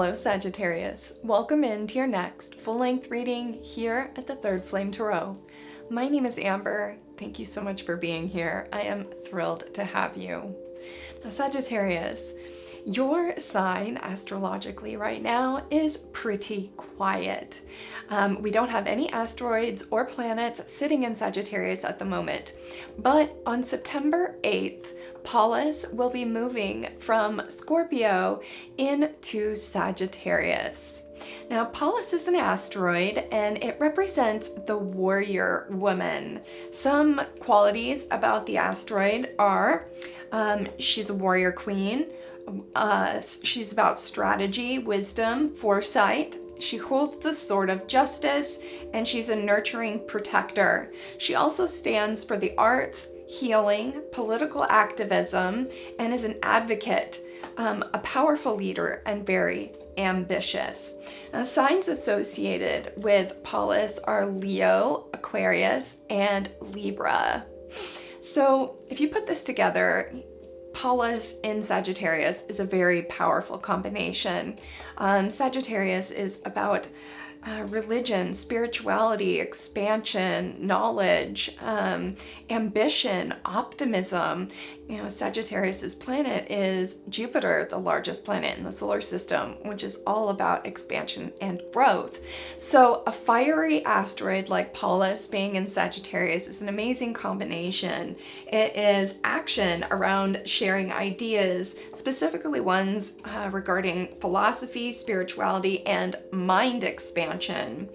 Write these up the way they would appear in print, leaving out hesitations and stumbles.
Hello Sagittarius, welcome into your next full-length reading here at the Third Flame Tarot. My name is Amber. Thank you so much for being here. I am thrilled to have you. Now Sagittarius, your sign astrologically right now is pretty quiet. We don't have any asteroids or planets sitting in Sagittarius at the moment, but on September 8th, Pallas will be moving from Scorpio into Sagittarius. Now, Pallas is an asteroid and it represents the warrior woman. Some qualities about the asteroid are she's a warrior queen. She's about strategy, wisdom, foresight. She holds the sword of justice, and she's a nurturing protector. She also stands for the arts, healing, political activism, and is an advocate, a powerful leader, and very ambitious. Now, signs associated with Pallas are Leo, Aquarius, and Libra. So if you put this together, Pallas in Sagittarius is a very powerful combination. Sagittarius is about religion, spirituality, expansion, knowledge, ambition, optimism. You know, Sagittarius's planet is Jupiter, the largest planet in the solar system, which is all about expansion and growth. So a fiery asteroid like Pallas being in Sagittarius is an amazing combination. It is action around sharing ideas, specifically ones regarding philosophy, spirituality, and mind expansion.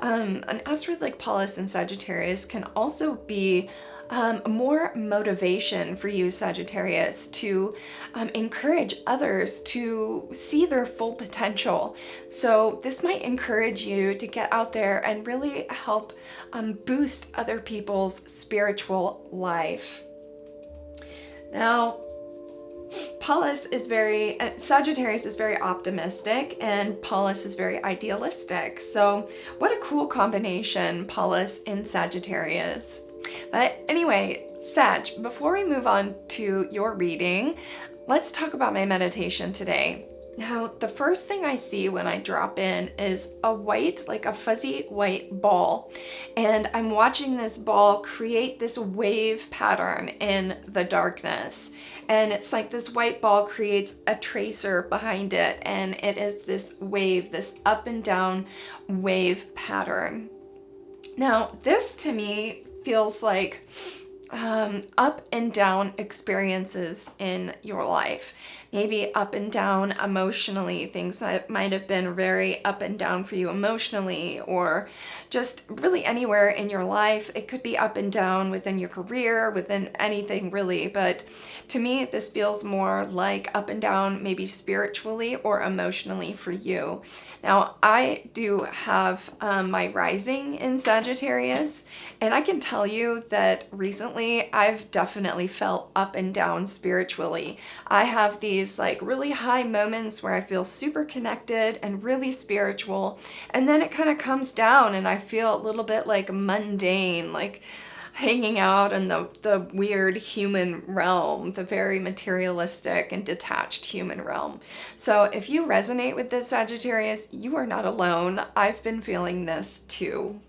An asteroid like Pallas in Sagittarius can also be more motivation for you, Sagittarius, to encourage others to see their full potential. So this might encourage you to get out there and really help boost other people's spiritual life. Now, Sagittarius is very optimistic and Pallas is very idealistic. So what a cool combination, Pallas in Sagittarius. But anyway, Sag, before we move on to your reading, let's talk about my meditation today. Now, the first thing I see when I drop in is a white, like a fuzzy white ball. And I'm watching this ball create this wave pattern in the darkness. And it's like this white ball creates a tracer behind it. And it is this wave, this up and down wave pattern. Now, this to me feels like up and down experiences in your life. Maybe up and down emotionally, things that might have been very up and down for you emotionally, or just really anywhere in your life. It could be up and down within your career, within anything really, but to me this feels more like up and down maybe spiritually or emotionally for you. Now, I do have my rising in Sagittarius, and I can tell you that recently I've definitely felt up and down spiritually. I have these like really high moments where I feel super connected and really spiritual, and then it kind of comes down and I feel a little bit like mundane, like hanging out in the weird human realm, the very materialistic and detached human realm. So if you resonate with this, Sagittarius, you are not alone. I've been feeling this too.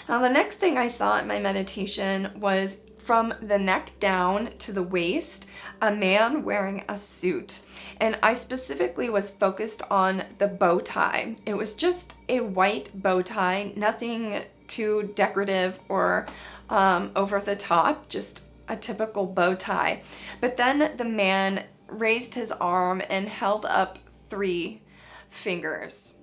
Now, the next thing I saw in my meditation was from the neck down to the waist, a man wearing a suit. And I specifically was focused on the bow tie. It was just a white bow tie, nothing too decorative or over the top, just a typical bow tie. But then the man raised his arm and held up 3 fingers.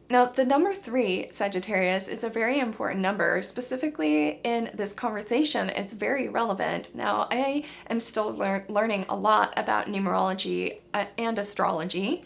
Now, the number 3, Sagittarius, is a very important number. Specifically in this conversation, it's very relevant. Now, I am still learning a lot about numerology and astrology.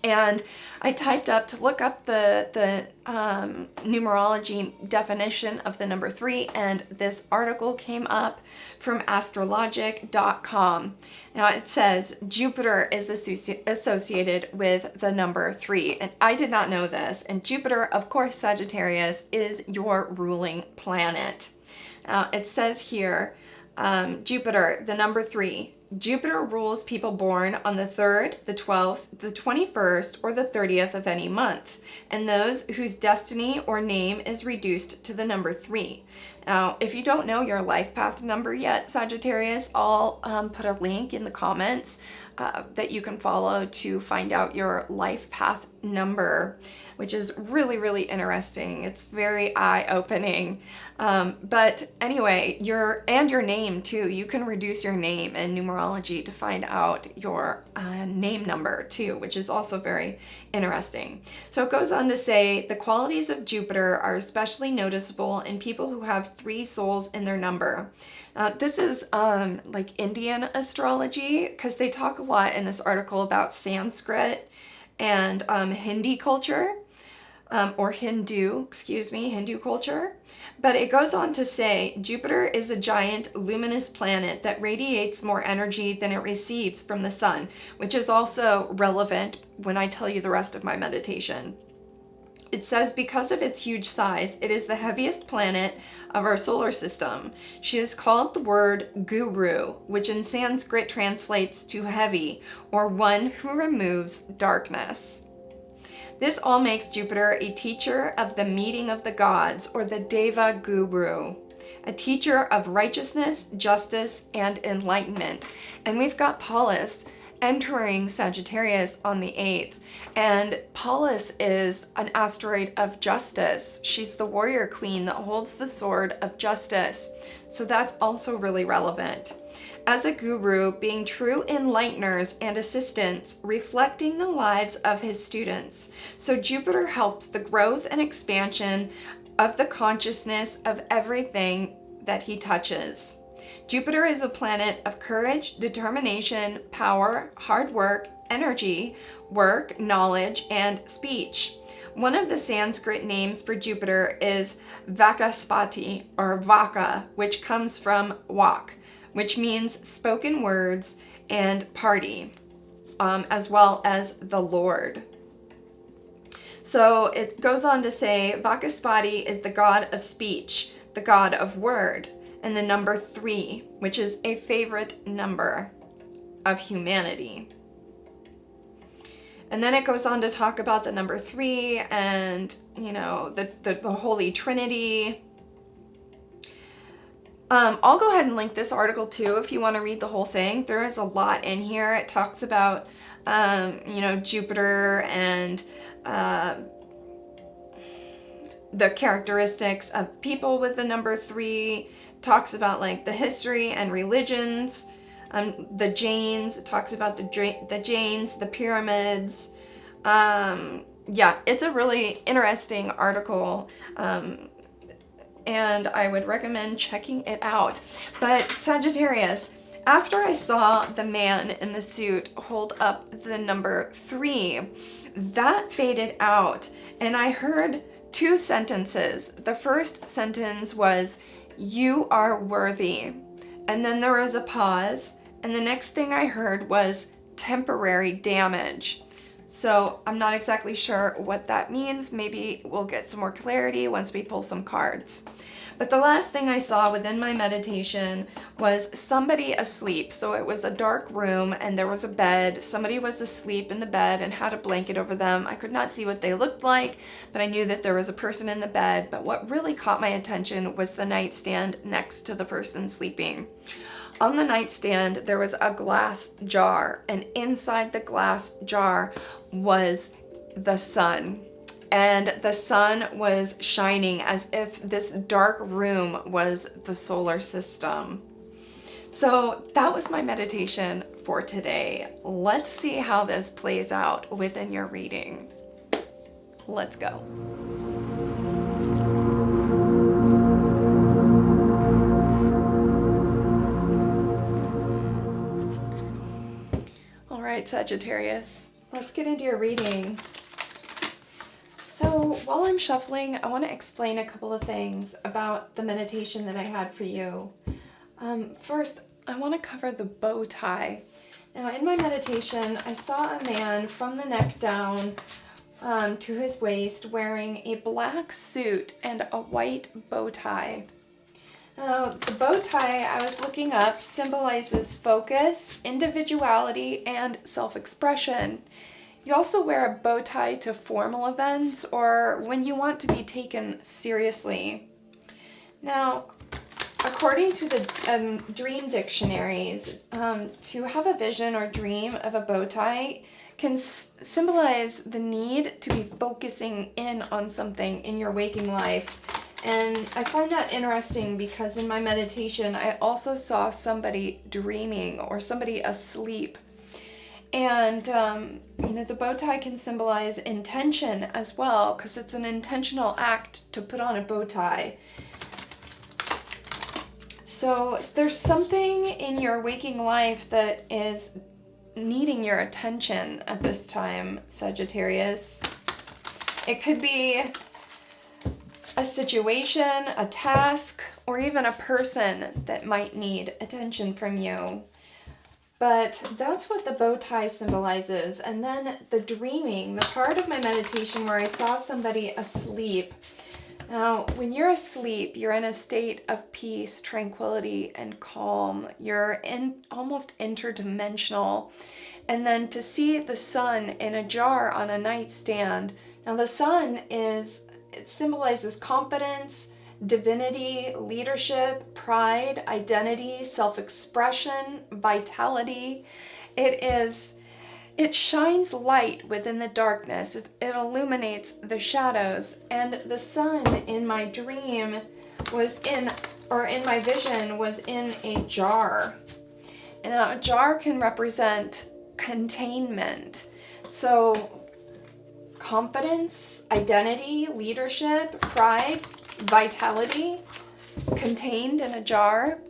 And I typed up to look up the numerology definition of the number 3, and this article came up from astrologic.com. Now it says Jupiter is associated with the number 3, and I did not know this. And Jupiter, of course, Sagittarius, is your ruling planet. Now it says here, Jupiter, the number 3, Jupiter rules people born on the 3rd, the 12th, the 21st, or the 30th of any month, and those whose destiny or name is reduced to the number 3. Now, if you don't know your life path number yet, Sagittarius, I'll put a link in the comments that you can follow to find out your life path number, which is really, really interesting. It's very eye-opening. But anyway, your name too. You can reduce your name in numerology to find out your name number too, which is also very interesting. So it goes on to say the qualities of Jupiter are especially noticeable in people who have 3 souls in their number. This is like Indian astrology, because they talk a lot in this article about Sanskrit and Hindi culture, or Hindu culture. But it goes on to say Jupiter is a giant luminous planet that radiates more energy than it receives from the sun, which is also relevant when I tell you the rest of my meditation. It says because of its huge size, it is the heaviest planet of our solar system. She is called the word guru, which in Sanskrit translates to heavy, or one who removes darkness. This all makes Jupiter a teacher of the meeting of the gods, or the Deva Guru, a teacher of righteousness, justice, and enlightenment. And we've got Pallas entering Sagittarius on the 8th. And Pallas is an asteroid of justice. She's the warrior queen that holds the sword of justice. So that's also really relevant. As a guru, being true enlighteners and assistants, reflecting the lives of his students. So Jupiter helps the growth and expansion of the consciousness of everything that he touches. Jupiter is a planet of courage, determination, power, hard work, energy, work, knowledge, and speech. One of the Sanskrit names for Jupiter is Vakaspati, or Vaka, which comes from Vak, which means spoken words, and party, as well as the Lord. So it goes on to say Vakaspati is the god of speech, the god of word, and the number 3, which is a favorite number of humanity. And then it goes on to talk about the number 3 and, you know, the Holy Trinity. I'll go ahead and link this article too if you want to read the whole thing. There is a lot in here. It talks about, you know, Jupiter and the characteristics of people with the number 3. Talks about like the history and religions, the Jains. It talks about the Jains, the pyramids. Yeah, it's a really interesting article, and I would recommend checking it out. But Sagittarius, after I saw the man in the suit hold up the number 3, that faded out, and I heard 2 sentences. The first sentence was, "You are worthy." And then there was a pause, and the next thing I heard was temporary damage. So I'm not exactly sure what that means. Maybe we'll get some more clarity once we pull some cards. But the last thing I saw within my meditation was somebody asleep. So it was a dark room and there was a bed. Somebody was asleep in the bed and had a blanket over them. I could not see what they looked like, but I knew that there was a person in the bed. But what really caught my attention was the nightstand next to the person sleeping. On the nightstand, there was a glass jar, and inside the glass jar was the sun. And the sun was shining as if this dark room was the solar system. So that was my meditation for today. Let's see how this plays out within your reading. Let's go. All right, Sagittarius, let's get into your reading. So while I'm shuffling, I want to explain a couple of things about the meditation that I had for you. First, I want to cover the bow tie. Now, in my meditation, I saw a man from the neck down to his waist wearing a black suit and a white bow tie. The bow tie I was looking up symbolizes focus, individuality, and self-expression. You also wear a bow tie to formal events or when you want to be taken seriously. Now, according to the dream dictionaries, to have a vision or dream of a bow tie can symbolize the need to be focusing in on something in your waking life. And I find that interesting because in my meditation, I also saw somebody dreaming or somebody asleep. And, the bow tie can symbolize intention as well, because it's an intentional act to put on a bow tie. So there's something in your waking life that is needing your attention at this time, Sagittarius. It could be a situation, a task, or even a person that might need attention from you. But that's what the bow tie symbolizes. And then the dreaming, the part of my meditation where I saw somebody asleep. Now, when you're asleep, you're in a state of peace, tranquility, and calm. You're almost interdimensional. And then to see the sun in a jar on a nightstand. Now, the sun it symbolizes confidence, divinity, leadership, pride, identity, self-expression, vitality. It shines light within the darkness. It illuminates the shadows. And the sun in my dream in my vision was in a jar. And now a jar can represent containment. So confidence, identity, leadership, pride, vitality, contained in a jar.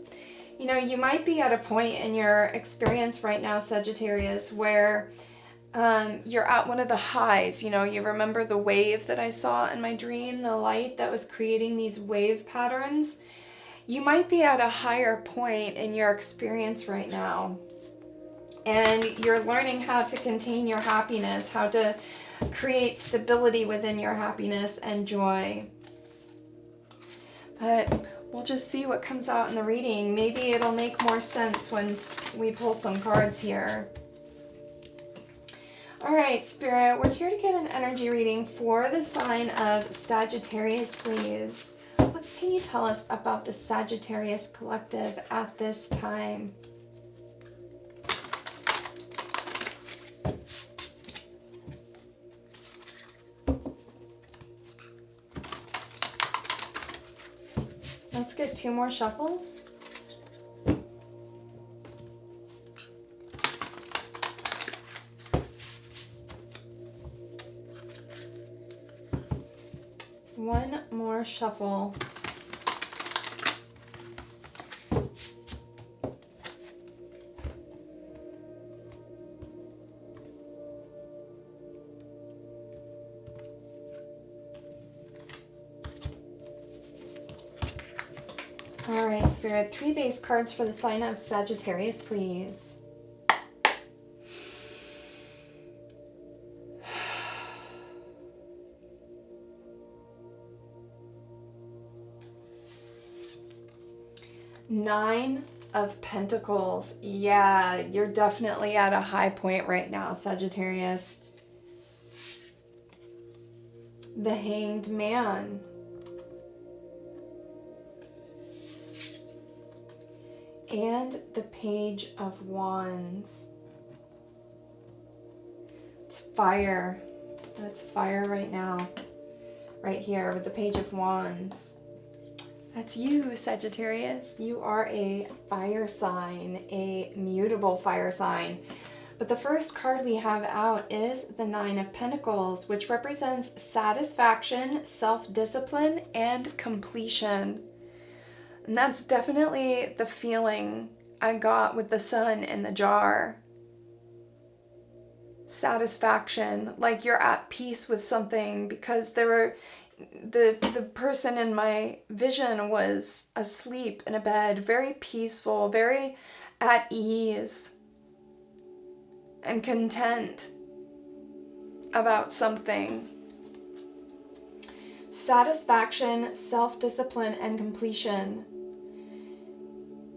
You might be at a point in your experience right now, Sagittarius, where you're at one of the highs. You remember the wave that I saw in my dream, the light that was creating these wave patterns. You might be at a higher point in your experience right now. And you're learning how to contain your happiness, how to create stability within your happiness and joy. But we'll just see what comes out in the reading. Maybe it'll make more sense once we pull some cards here. All right, Spirit, we're here to get an energy reading for the sign of Sagittarius, please. What can you tell us about the Sagittarius collective at this time? Let's get 2 more shuffles. One more shuffle. All right, Spirit, 3 base cards for the sign of Sagittarius, please. Nine of Pentacles. Yeah, you're definitely at a high point right now, Sagittarius. The Hanged Man. And the Page of Wands. It's fire. That's fire right now. Right here with the Page of Wands. That's you, Sagittarius. You are a fire sign, a mutable fire sign. But the first card we have out is the Nine of Pentacles, which represents satisfaction, self-discipline, and completion. And that's definitely the feeling I got with the sun in the jar. Satisfaction, like you're at peace with something, because the person in my vision was asleep in a bed, very peaceful, very at ease and content about something. Satisfaction, self-discipline, and completion.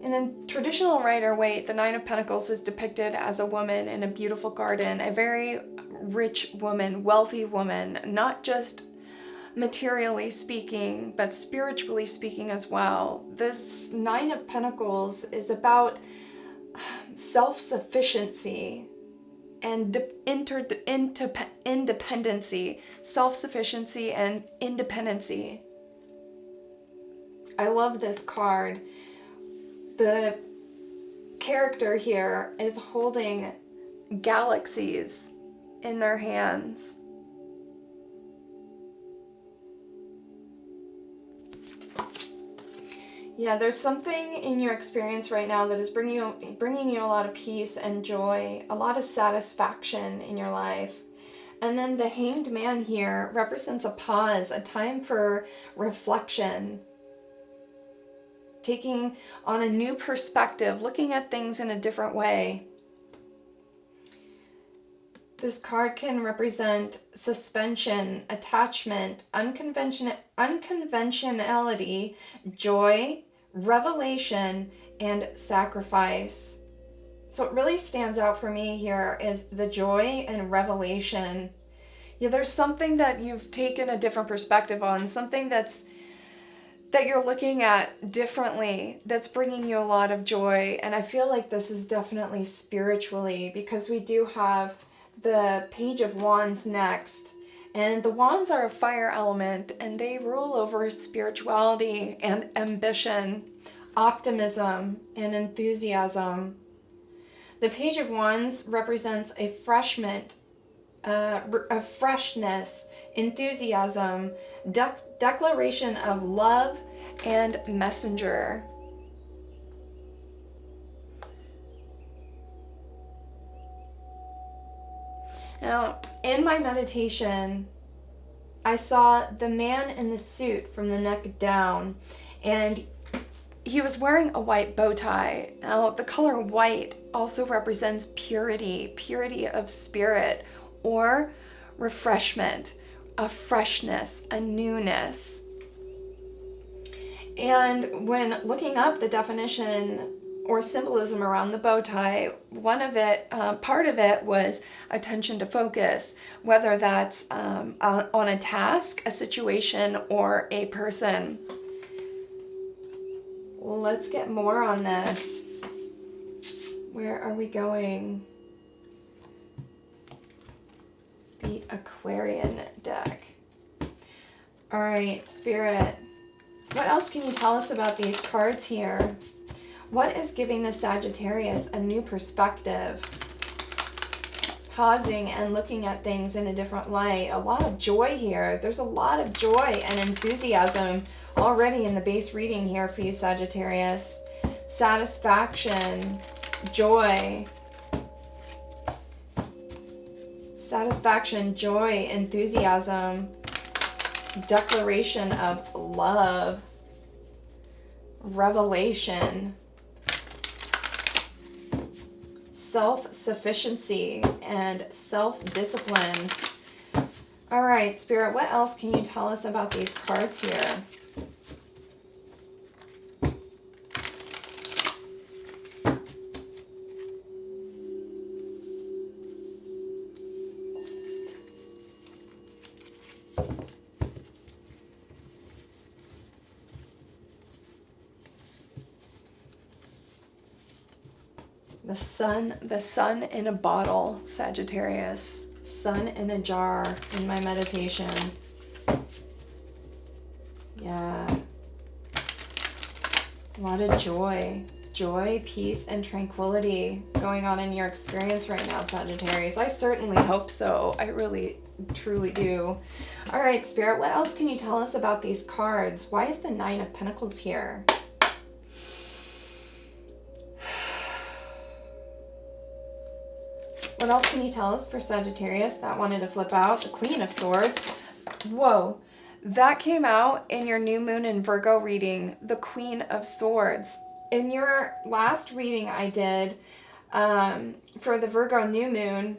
In the traditional Rider-Waite, the Nine of Pentacles is depicted as a woman in a beautiful garden, a very rich woman, wealthy woman, not just materially speaking, but spiritually speaking as well. This Nine of Pentacles is about self-sufficiency and independency, self-sufficiency and independency. I love this card. The character here is holding galaxies in their hands. Yeah, there's something in your experience right now that is bringing you a lot of peace and joy, a lot of satisfaction in your life. And then the Hanged Man here represents a pause, a time for reflection, taking on a new perspective, looking at things in a different way. This card can represent suspension, attachment, unconventionality, joy, revelation, and sacrifice. So what really stands out for me here is the joy and revelation. Yeah, there's something that you've taken a different perspective on, something that you're looking at differently, that's bringing you a lot of joy. And I feel like this is definitely spiritually, because we do have the Page of Wands next. And the Wands are a fire element, and they rule over spirituality and ambition, optimism and enthusiasm. The Page of Wands represents a freshness, enthusiasm, declaration of love, and messenger. Now, in my meditation, I saw the man in the suit from the neck down, and he was wearing a white bow tie. Now, the color white also represents purity, purity of spirit, or refreshment, a freshness, a newness. And when looking up the definition or symbolism around the bow tie, part of it was attention to focus, whether that's on a task, a situation, or a person. Let's get more on this. Where are we going? The Aquarian deck. All right, Spirit. What else can you tell us about these cards here? What is giving the Sagittarius a new perspective? Pausing and looking at things in a different light. A lot of joy here. There's a lot of joy and enthusiasm already in the base reading here for you, Sagittarius. Satisfaction, joy. Satisfaction, joy, enthusiasm. Declaration of love. Revelation. Self-sufficiency and self-discipline. All right, Spirit, what else can you tell us about these cards here? The sun in a bottle, Sagittarius. Sun in a jar in my meditation. Yeah. A lot of joy. Joy, peace, and tranquility going on in your experience right now, Sagittarius. I certainly hope so. I really, truly do. All right, Spirit, what else can you tell us about these cards? Why is the Nine of Pentacles here? What else can you tell us for Sagittarius that wanted to flip out? The Queen of Swords. Whoa, that came out in your new moon in Virgo reading, the Queen of Swords. In your last reading I did for the Virgo new moon,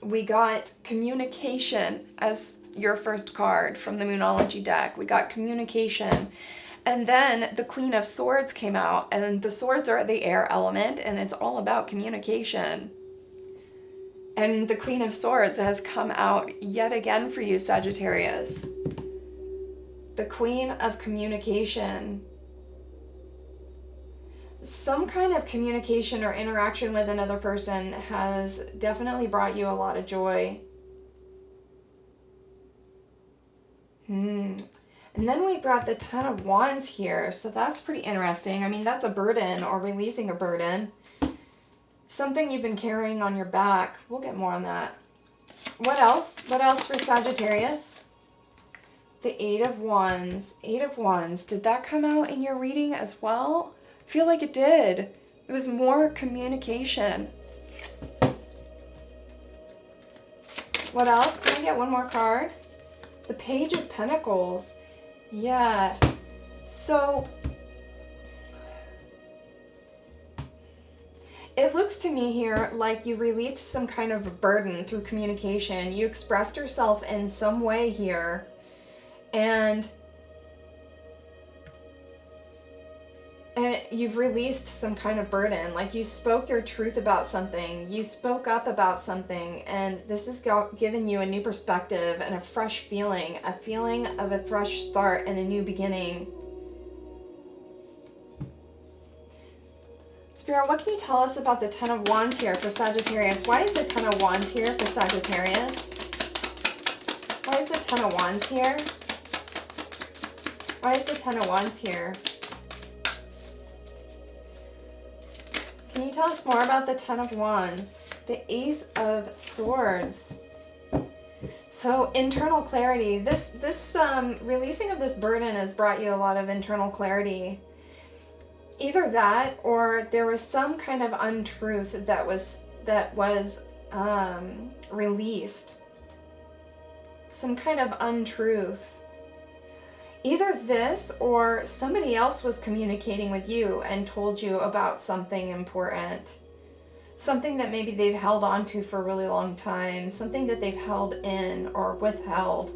we got communication as your first card from the Moonology deck. We got communication. And then the Queen of Swords came out, and the swords are the air element, and it's all about communication. And the Queen of Swords has come out yet again for you, Sagittarius. The Queen of Communication. Some kind of communication or interaction with another person has definitely brought you a lot of joy. And then we brought the Ten of Wands here, so that's pretty interesting. I mean, that's a burden or releasing a burden. Something you've been carrying on your back. We'll get more on that. What else? What else for Sagittarius? The Eight of Wands. Eight of Wands. Did that come out in your reading as well? I feel like it did. It was more communication. What else? Can I get one more card? The Page of Pentacles. Yeah. So it looks to me here like you released some kind of a burden through communication. You expressed yourself in some way here, and you've released some kind of burden. Like you spoke your truth about something, you spoke up about something, and this has given you a new perspective and a fresh feeling, a feeling of a fresh start and a new beginning. Spirit, what can you tell us about the Ten of Wands here for Sagittarius? Why is the Ten of Wands here for Sagittarius? Why is the Ten of Wands here? Why is the Ten of Wands here? Can you tell us more about the Ten of Wands? The Ace of Swords. So internal clarity. This releasing of this burden has brought you a lot of internal clarity. Either that, or there was some kind of untruth that was released. Some kind of untruth. Either this or somebody else was communicating with you and told you about something important. Something that maybe they've held on to for a really long time. Something that they've held in or withheld.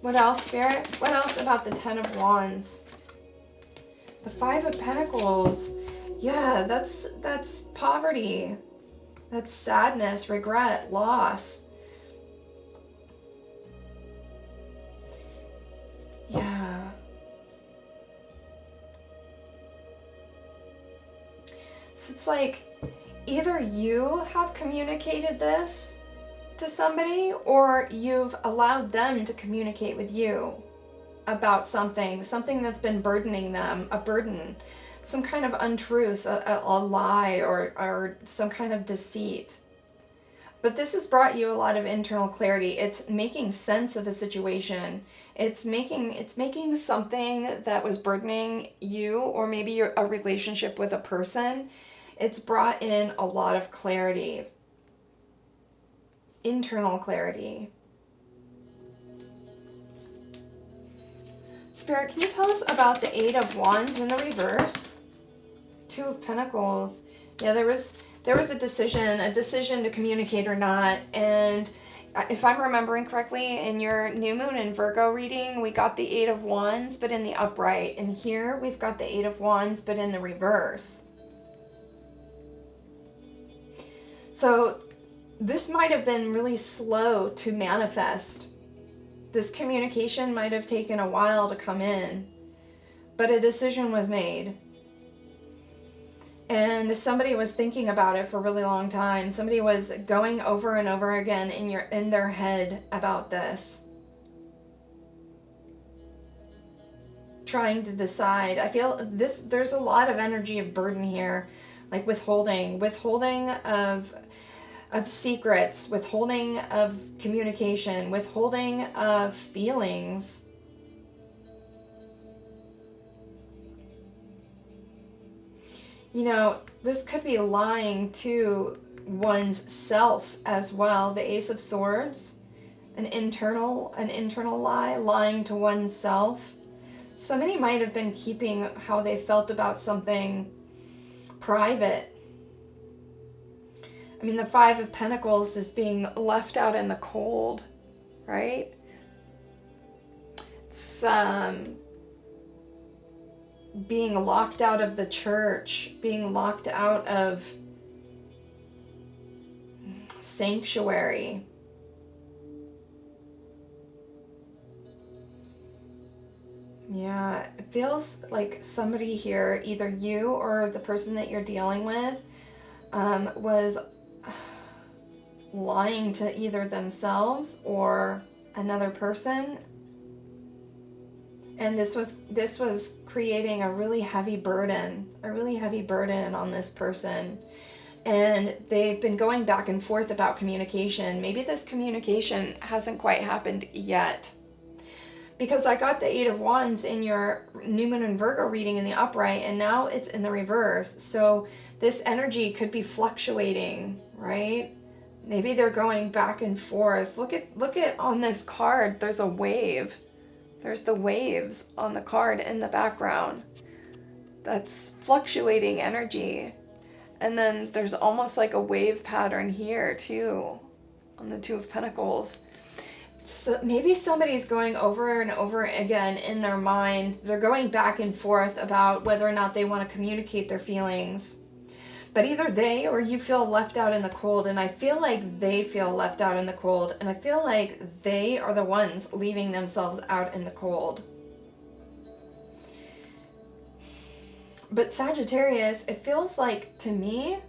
What else, Spirit? What else about the Ten of Wands? The Five of Pentacles. Yeah, that's poverty. That's sadness, regret, loss. Yeah. So it's like either you have communicated this to somebody or you've allowed them to communicate with you about something that's been burdening them, a burden, some kind of untruth, a lie or some kind of deceit. But this has brought you a lot of internal clarity. It's making sense of a situation. It's making something that was burdening you, or maybe a relationship with a person. It's brought in a lot of clarity. Internal clarity. Spirit, can you tell us about the Eight of Wands in the reverse? Two of Pentacles. Yeah, there was a decision to communicate or not. And if I'm remembering correctly, in your new moon and Virgo reading, we got the Eight of Wands, but in the upright. And here we've got the Eight of Wands, but in the reverse. So this might have been really slow to manifest. This communication might have taken a while to come in, but a decision was made. And somebody was thinking about it for a really long time. Somebody was going over and over again in their head about this. Trying to decide. I feel there's a lot of energy of burden here, like withholding of secrets, withholding of communication, withholding of feelings. You know, this could be lying to one's self as well. The Ace of Swords, an internal lie, lying to one's self. Somebody might have been keeping how they felt about something private. I mean, the Five of Pentacles is being left out in the cold, right? It's with being locked out of the church, being locked out of sanctuary. Yeah, it feels like somebody here, either you or the person that you're dealing with, was lying to either themselves or another person. And this was creating a really heavy burden on this person. And they've been going back and forth about communication. Maybe this communication hasn't quite happened yet. Because I got the Eight of Wands in your New Moon and Virgo reading in the upright, and now it's in the reverse. So this energy could be fluctuating, right? Maybe they're going back and forth. Look at on this card, there's a wave. There's the waves on the card in the background. That's fluctuating energy. And then there's almost like a wave pattern here too, on the Two of Pentacles. So maybe somebody's going over and over again in their mind. They're going back and forth about whether or not they want to communicate their feelings. But either they or you feel left out in the cold. And I feel like they feel left out in the cold. And I feel like they are the ones leaving themselves out in the cold. But Sagittarius, it feels like to me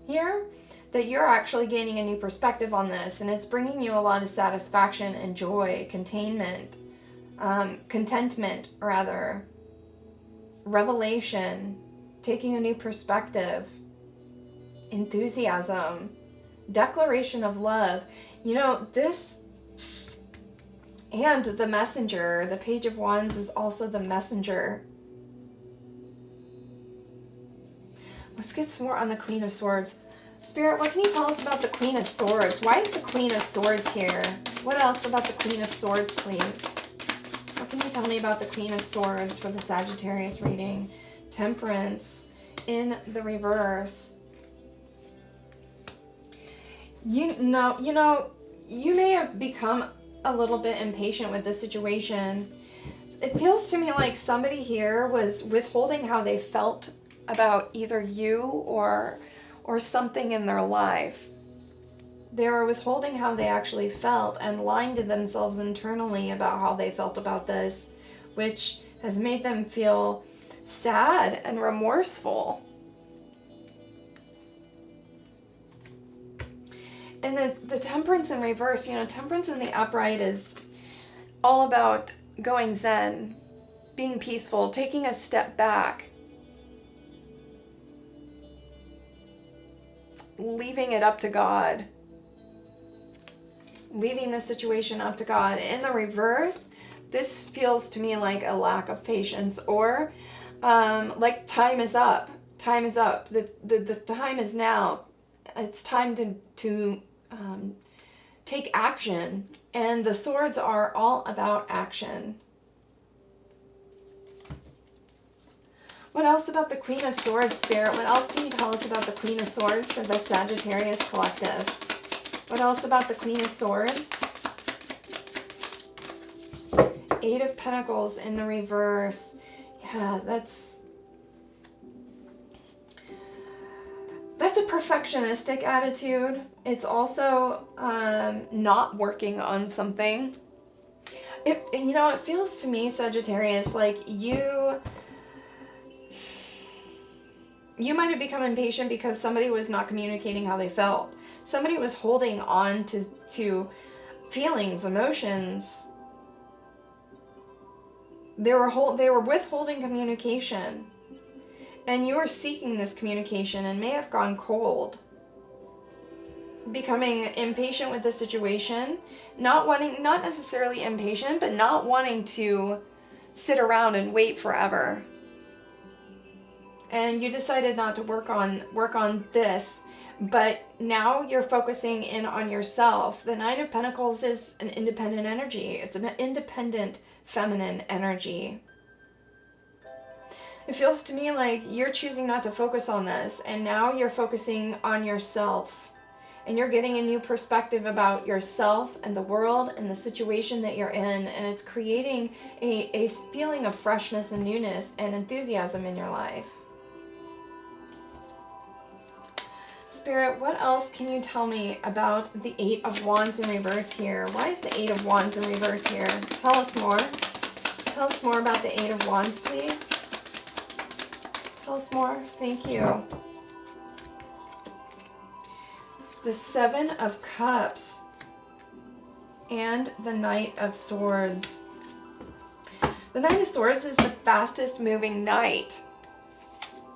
here that you're actually gaining a new perspective on this, and it's bringing you a lot of satisfaction and joy, contentment, revelation, taking a new perspective, enthusiasm, declaration of love. You know, this and the messenger, the Page of Wands is also the messenger. Let's get some more on the Queen of Swords. Spirit, what can you tell us about the Queen of Swords? Why is the Queen of Swords here? What else about the Queen of Swords, please? What can you tell me about the Queen of Swords for the Sagittarius reading? Temperance in the reverse. You may have become a little bit impatient with this situation. It feels to me like somebody here was withholding how they felt about either you or something in their life. They were withholding how they actually felt and lying to themselves internally about how they felt about this, which has made them feel sad and remorseful. And the temperance in reverse, temperance in the upright is all about going zen, being peaceful, taking a step back, leaving it up to God, leaving the situation up to God. In the reverse, this feels to me like a lack of patience, or like time is up. Time is up. The time is now. It's time to take action. And the swords are all about action. What else about the Queen of Swords, Spirit? What else can you tell us about the Queen of Swords for the Sagittarius collective? What else about the Queen of Swords? Eight of Pentacles in the reverse. Yeah, that's a perfectionistic attitude. It's also not working on something. It feels to me, Sagittarius, like you might have become impatient because somebody was not communicating how they felt. Somebody was holding on to feelings, emotions. They were withholding communication. And you were seeking this communication and may have gone cold. Becoming impatient with the situation. Not necessarily impatient, but not wanting to sit around and wait forever. And you decided not to work on this, but now you're focusing in on yourself. The Nine of Pentacles is an independent energy. It's an independent feminine energy. It feels to me like you're choosing not to focus on this, and now you're focusing on yourself. and you're getting a new perspective about yourself and the world and the situation that you're in, and it's creating a feeling of freshness and newness and enthusiasm in your life. Spirit, what else can you tell me about the Eight of Wands in reverse here? Why is the Eight of Wands in reverse here? Tell us more. Tell us more about the Eight of Wands, please. Tell us more. Thank you. The Seven of Cups and the Knight of Swords. The Knight of Swords is the fastest moving knight.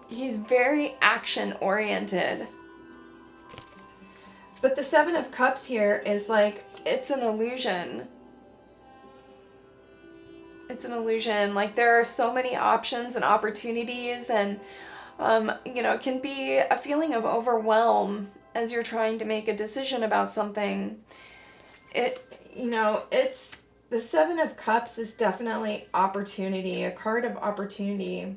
He's very action oriented. But the Seven of Cups here is like, it's an illusion. It's an illusion. Like, there are so many options and opportunities, and you know, it can be a feeling of overwhelm as you're trying to make a decision about something. You know, it's the Seven of Cups is definitely opportunity, a card of opportunity.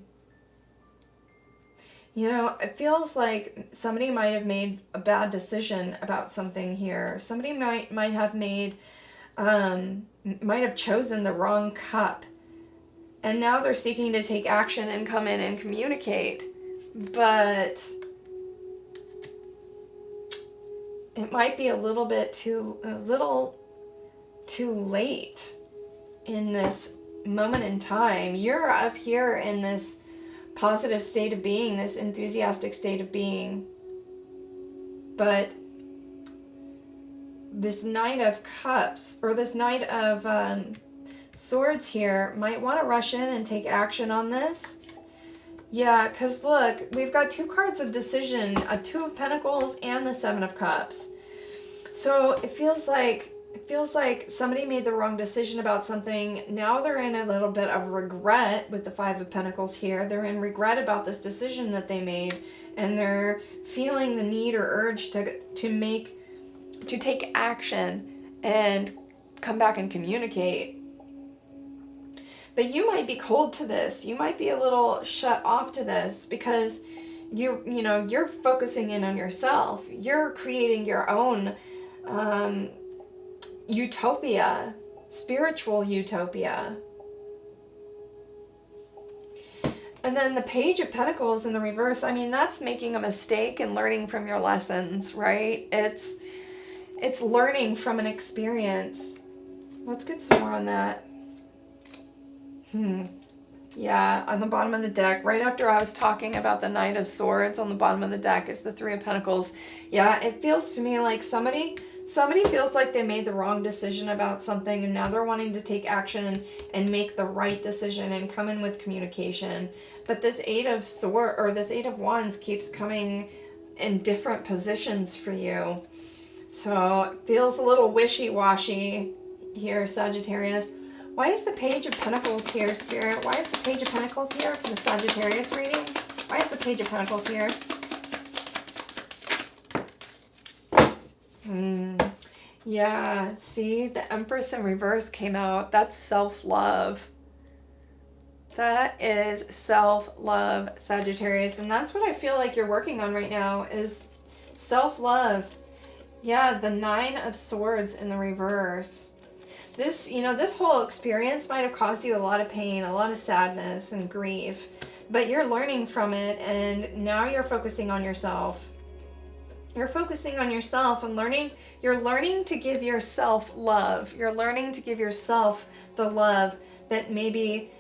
You know, it feels like somebody might have made a bad decision about something here. Somebody might have made, might have chosen the wrong cup. And now they're seeking to take action and come in and communicate. But it might be a little too late in this moment in time. You're up here in this positive state of being, this enthusiastic state of being. But this Knight of Cups, or this Knight of Swords here, might want to rush in and take action on this. Yeah, because look, we've got two cards of decision, a Two of Pentacles and the Seven of Cups. So it feels like somebody made the wrong decision about something. Now they're in a little bit of regret with the Five of Pentacles here. They're in regret about this decision that they made, and they're feeling the need or urge to take action and come back and communicate. But you might be cold to this. You might be a little shut off to this because you're focusing in on yourself. You're creating your own utopia, spiritual utopia. And then the Page of Pentacles in the reverse, I mean, that's making a mistake and learning from your lessons, right? It's learning from an experience. Let's get some more on that. Yeah, on the bottom of the deck, right after I was talking about the Knight of Swords, on the bottom of the deck is the Three of Pentacles. Yeah, it feels to me like somebody feels like they made the wrong decision about something, and now they're wanting to take action and make the right decision and come in with communication. But this Eight of Swords, or this Eight of Wands, keeps coming in different positions for you. So it feels a little wishy-washy here, Sagittarius. Why is the Page of Pentacles here, Spirit? Why is the Page of Pentacles here for the Sagittarius reading? Why is the Page of Pentacles here? Yeah, see, the Empress in reverse came out. That's self-love. That is self-love, Sagittarius. And that's what I feel like you're working on right now, is self-love. Yeah, the Nine of Swords in the reverse. This, this whole experience might have caused you a lot of pain, a lot of sadness and grief, but you're learning from it, and now you're focusing on yourself. You're focusing on yourself and you're learning to give yourself love. You're learning to give yourself the love that maybe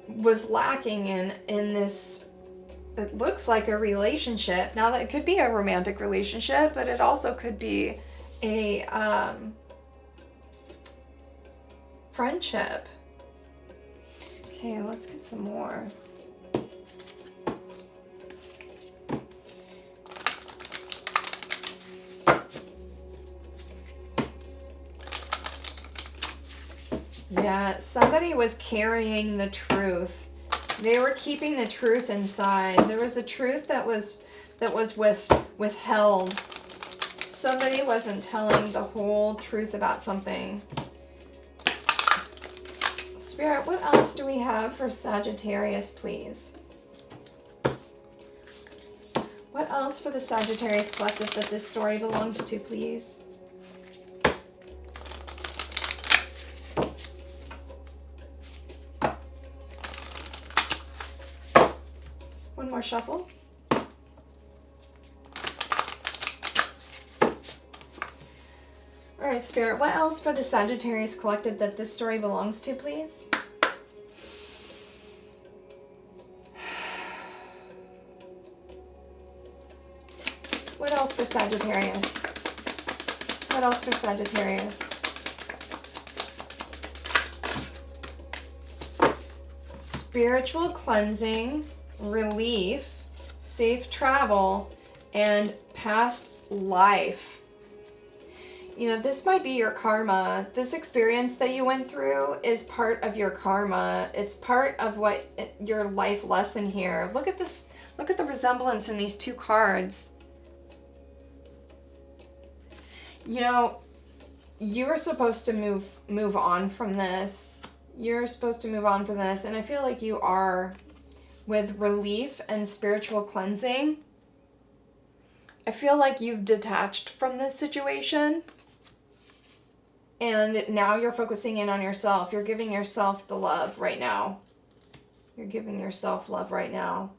was lacking in this, it looks like a relationship. Now, that it could be a romantic relationship, but it also could be a friendship. Okay, let's get some more. Yeah, somebody was carrying the truth. They were keeping the truth inside. There was a truth that was withheld. Somebody wasn't telling the whole truth about something. Spirit, what else do we have for Sagittarius, please? What What else for the Sagittarius collective that this story belongs to, please? One more shuffle. All right, Spirit, what else for the Sagittarius collective that this story belongs to, please? What else for Sagittarius? What else for Sagittarius? Spiritual cleansing, relief, safe travel, and past life. You know, this might be your karma. This experience that you went through is part of your karma. It's part of what your life lesson here. Look at this. Look at the resemblance in these two cards. You know, you are supposed to move on from this. You're supposed to move on from this, and I feel like you are. With relief and spiritual cleansing, I feel like you've detached from this situation. And now you're focusing in on yourself. You're giving yourself the love right now. You're giving yourself love right now.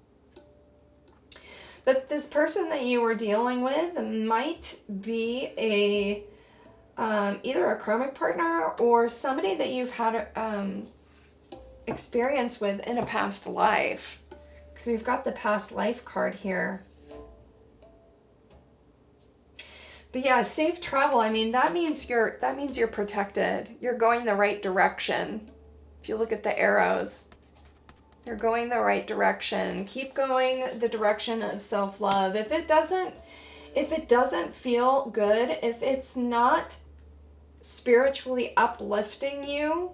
But this person that you were dealing with might be either a karmic partner or somebody that you've had experience with in a past life. Because we've got the past life card here. But yeah, safe travel. I mean, that means you're protected. You're going the right direction. If you look at the arrows, you're going the right direction. Keep going the direction of self-love. If it doesn't feel good, if it's not spiritually uplifting you,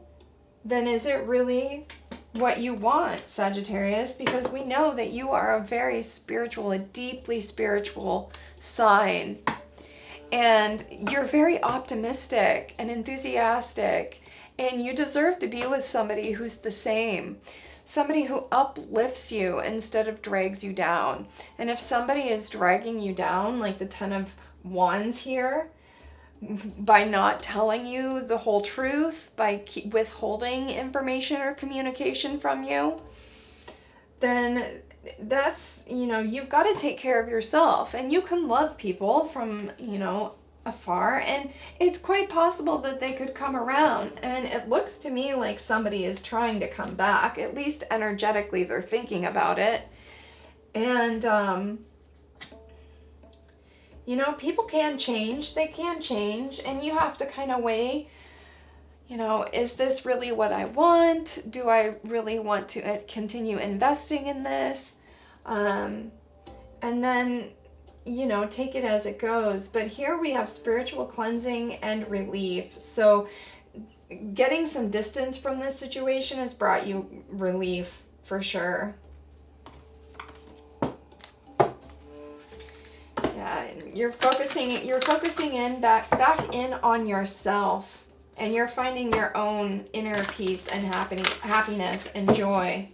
then is it really what you want, Sagittarius? Because we know that you are a very spiritual, a deeply spiritual sign. And you're very optimistic and enthusiastic, and you deserve to be with somebody who's the same. Somebody who uplifts you instead of drags you down. And if somebody is dragging you down, like the Ten of Wands here, by not telling you the whole truth, by withholding information or communication from you, then that's, you know, you've got to take care of yourself. And you can love people from, you know, afar, and it's quite possible that they could come around. And it looks to me like somebody is trying to come back. At least energetically they're thinking about it. And you know, people can change. They can change, and you have to kind of weigh, you know, is this really what I want? Do I really want to continue investing in this? And then, you know, take it as it goes. But here we have spiritual cleansing and relief. So getting some distance from this situation has brought you relief for sure. Yeah, you're focusing in back in on yourself. And you're finding your own inner peace and happiness and joy.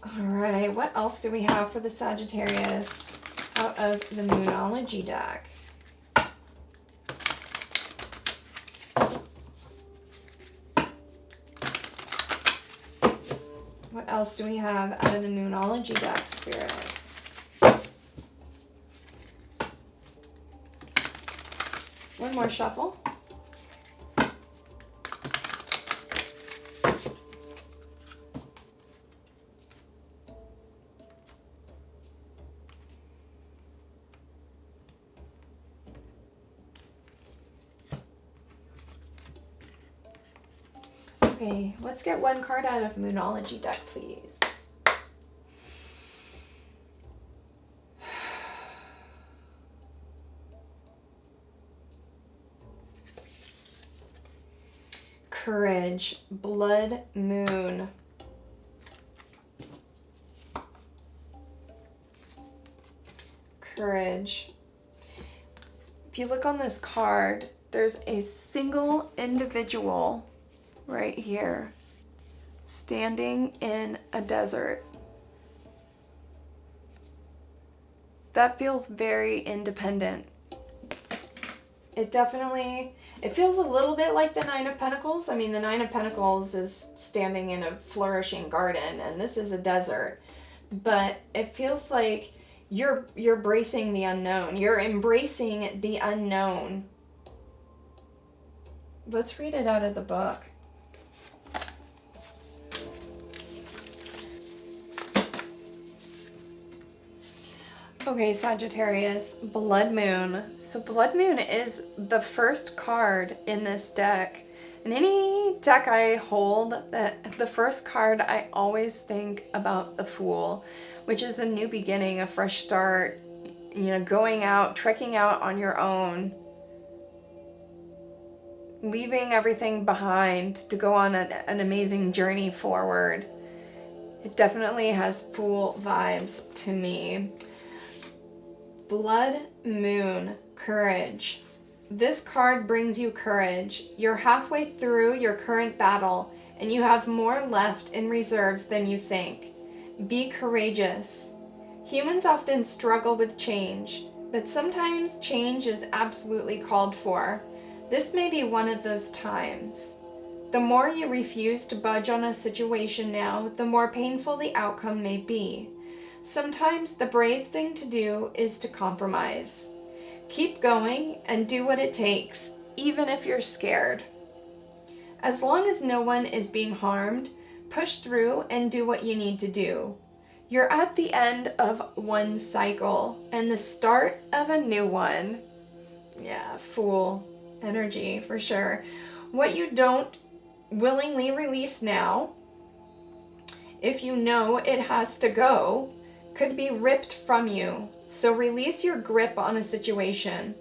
All right, what else do we have for the Sagittarius out of the Moonology deck? What else do we have out of the Moonology deck, Spirit? One more shuffle. Okay, let's get one card out of Moonology deck, please. Courage, Blood Moon. Courage. If you look on this card, there's a single individual right here standing in a desert. That feels very independent. It feels a little bit like the Nine of Pentacles. I mean, the Nine of Pentacles is standing in a flourishing garden, and this is a desert. But it feels like you're bracing the unknown. You're embracing the unknown. Let's read it out of the book. Okay, Sagittarius, Blood Moon. So Blood Moon is the first card in this deck. In any deck I hold, the first card, I always think about the Fool, which is a new beginning, a fresh start, you know, going out, trekking out on your own, leaving everything behind to go on an amazing journey forward. It definitely has Fool vibes to me. Blood Moon, courage. This card brings you courage. You're halfway through your current battle, and you have more left in reserves than you think. Be courageous. Humans often struggle with change, but sometimes change is absolutely called for. This may be one of those times. The more you refuse to budge on a situation now, the more painful the outcome may be. Sometimes the brave thing to do is to compromise. Keep going and do what it takes, even if you're scared. As long as no one is being harmed, push through and do what you need to do. You're at the end of one cycle and the start of a new one. Yeah, Fool energy for sure. What you don't willingly release now, if you know it has to go, could be ripped from you. So release your grip on a situation.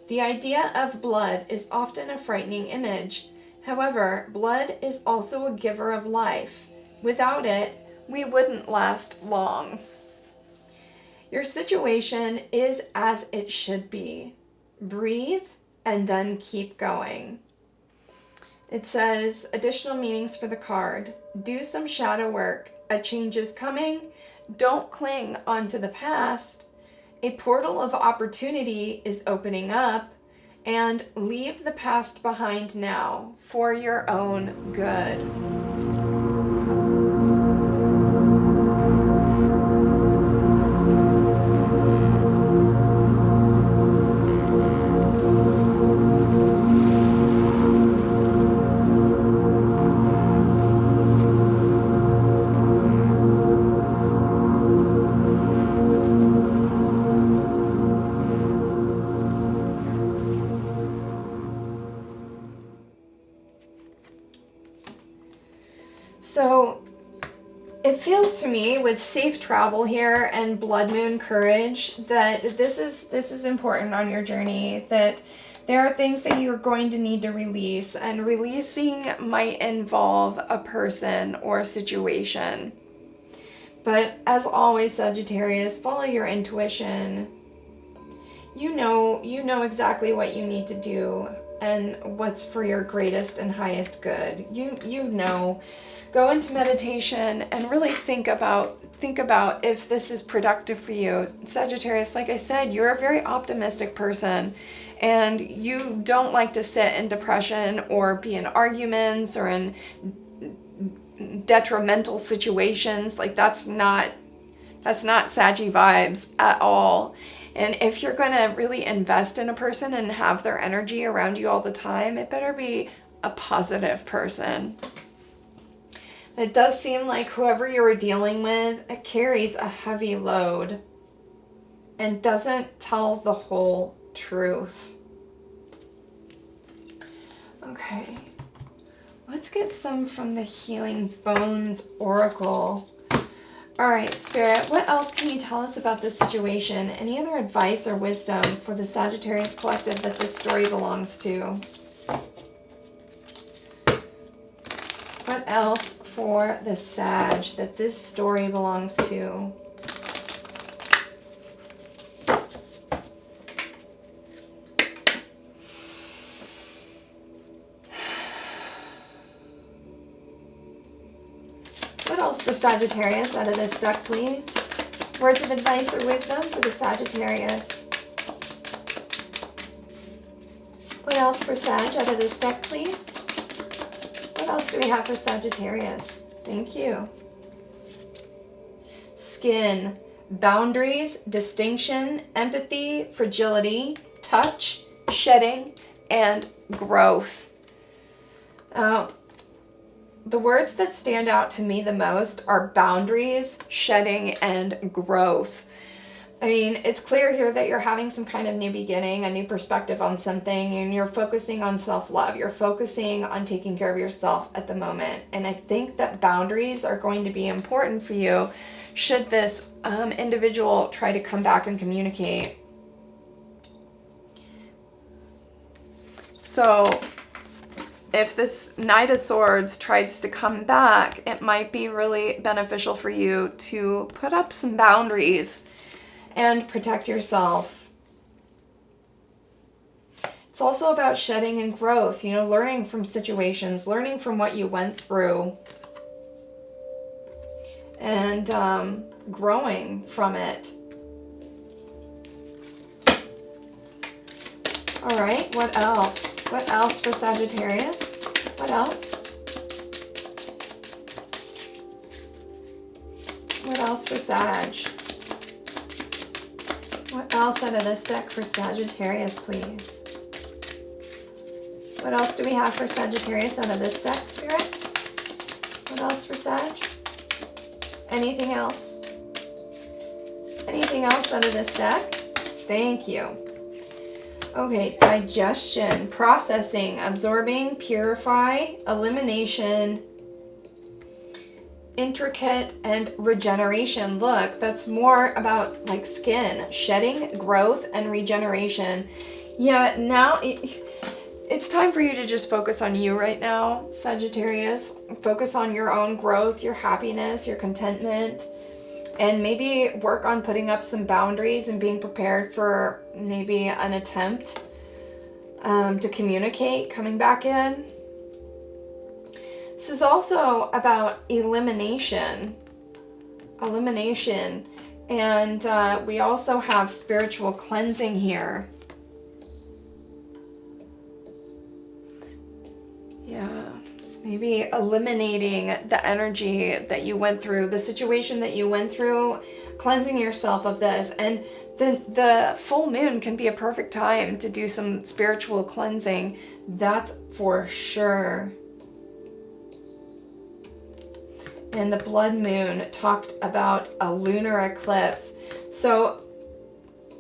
The idea of blood is often a frightening image. However, blood is also a giver of life. Without it, we wouldn't last long. Your situation is as it should be. Breathe and then keep going. It says, additional meanings for the card. Do some shadow work. A change is coming. Don't cling onto the past. A portal of opportunity is opening up, and leave the past behind now for your own good. So it feels to me with safe travel here and Blood Moon courage that this is important on your journey, that there are things that you're going to need to release, and releasing might involve a person or a situation. But as always, Sagittarius, follow your intuition. You know exactly what you need to do and what's for your greatest and highest good. You know. Go into meditation and really think about if this is productive for you. Sagittarius, like I said, you're a very optimistic person, and you don't like to sit in depression or be in arguments or in detrimental situations. Like that's not Saggy vibes at all. And if you're going to really invest in a person and have their energy around you all the time, it better be a positive person. It does seem like whoever you were dealing with carries a heavy load and doesn't tell the whole truth. Okay, let's get some from the Healing Bones Oracle. All right, Spirit, what else can you tell us about this situation? Any other advice or wisdom for the Sagittarius Collective that this story belongs to? What else for the Sag that this story belongs to? for Sagittarius out of this deck, please? Words of advice or wisdom for the Sagittarius. What else for Sag out of this deck, please? What else do we have for Sagittarius? Thank you. Skin, boundaries, distinction, empathy, fragility, touch, shedding, and growth. The words that stand out to me the most are boundaries, shedding, and growth. I mean, it's clear here that you're having some kind of new beginning, a new perspective on something, and you're focusing on self-love. You're focusing on taking care of yourself at the moment. And I think that boundaries are going to be important for you should this individual try to come back and communicate. So if this Knight of Swords tries to come back, it might be really beneficial for you to put up some boundaries and protect yourself. It's also about shedding and growth, you know, learning from situations, learning from what you went through, and growing from it. All right, what else? What else for Sagittarius? What else? What else for Sag? What else out of this deck for Sagittarius, please? What else do we have for Sagittarius out of this deck, Spirit? What else for Sag? Anything else? Anything else out of this deck? Thank you. Okay, digestion, processing, absorbing, purify, elimination, intricate, and regeneration. Look, that's more about like skin, shedding, growth, and regeneration. Yeah, now it's time for you to just focus on you right now, Sagittarius. Focus on your own growth, your happiness, your contentment, and maybe work on putting up some boundaries and being prepared for maybe an attempt to communicate coming back in. This is also about elimination, and we also have spiritual cleansing here. Yeah, maybe eliminating the energy that you went through, the situation that you went through, cleansing yourself of this. And the full moon can be a perfect time to do some spiritual cleansing. That's for sure. And the blood moon talked about a lunar eclipse. So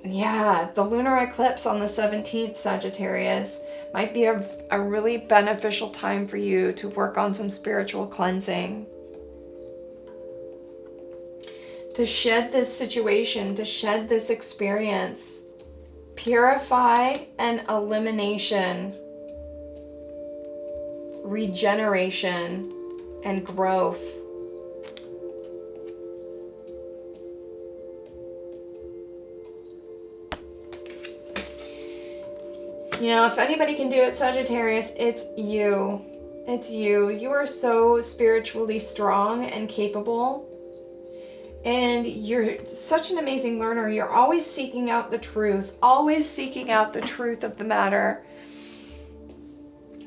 yeah, the lunar eclipse on the 17th, Sagittarius, might be a really beneficial time for you to work on some spiritual cleansing. To shed this situation, to shed this experience. Purify and elimination. Regeneration and growth. You know, if anybody can do it, Sagittarius, it's you. It's you. You are so spiritually strong and capable. And you're such an amazing learner. You're always seeking out the truth. Always seeking out the truth of the matter.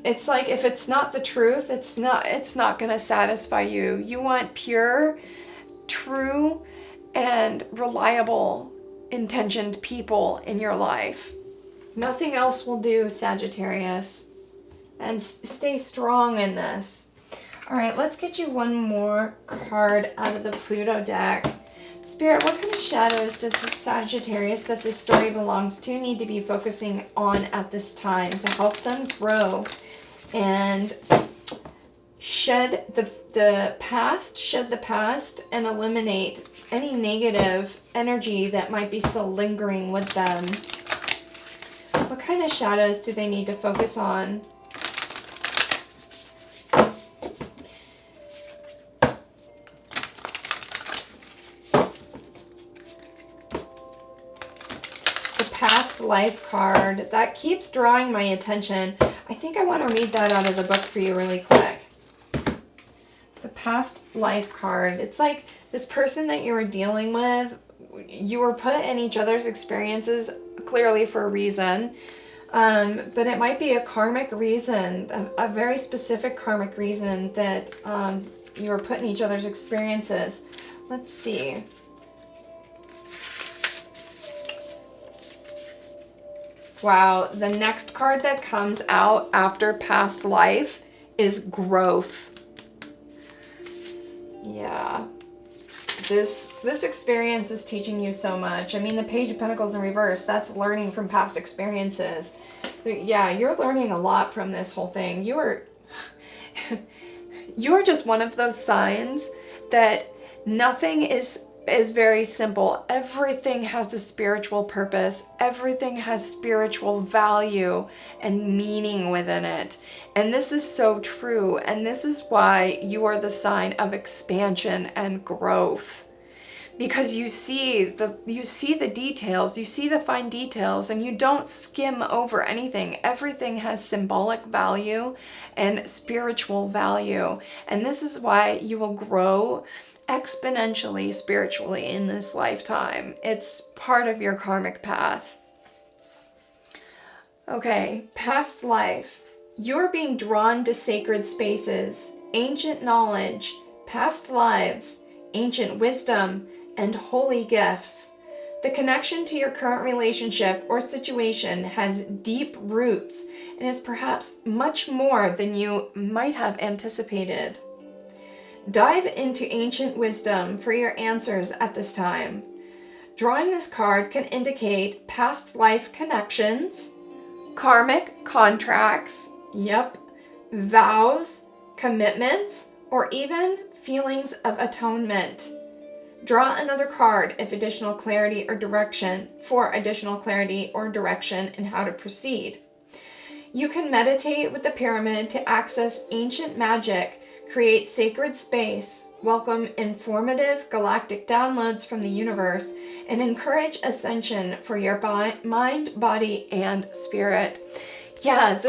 It's like if it's not the truth, it's not going to satisfy you. You want pure, true, and reliable intentioned people in your life. Nothing else will do, Sagittarius. And stay strong in this. All right, let's get you one more card out of the Pluto deck. Spirit, what kind of shadows does the Sagittarius that this story belongs to need to be focusing on at this time to help them grow and shed the past and eliminate any negative energy that might be still lingering with them? What kind of shadows do they need to focus on? The past life card, that keeps drawing my attention. I think I want to read that out of the book for you really quick. The past life card. It's like this person that you were dealing with, you were put in each other's experiences clearly for a reason. But it might be a karmic reason, a very specific karmic reason that you were put in each other's experiences. Let's see. Wow, the next card that comes out after past life is growth. Yeah. This experience is teaching you so much. I mean, the Page of Pentacles in reverse, that's learning from past experiences. But yeah, you're learning a lot from this whole thing. You're just one of those signs that nothing is very simple. Everything has a spiritual purpose. Everything has spiritual value and meaning within it. And this is so true. And this is why you are the sign of expansion and growth. Because you see the details, you see the fine details, and you don't skim over anything. Everything has symbolic value and spiritual value. And this is why you will grow exponentially spiritually in this lifetime. It's part of your karmic path. Okay, past life. You're being drawn to sacred spaces, ancient knowledge, past lives, ancient wisdom, and holy gifts. The connection to your current relationship or situation has deep roots and is perhaps much more than you might have anticipated. Dive into ancient wisdom for your answers at this time. Drawing this card can indicate past life connections, karmic contracts, vows, commitments, or even feelings of atonement. Draw another card if additional clarity or direction in how to proceed. You can meditate with the pyramid to access ancient magic, create sacred space, welcome informative galactic downloads from the universe, and encourage ascension for your mind, body, and spirit. Yeah,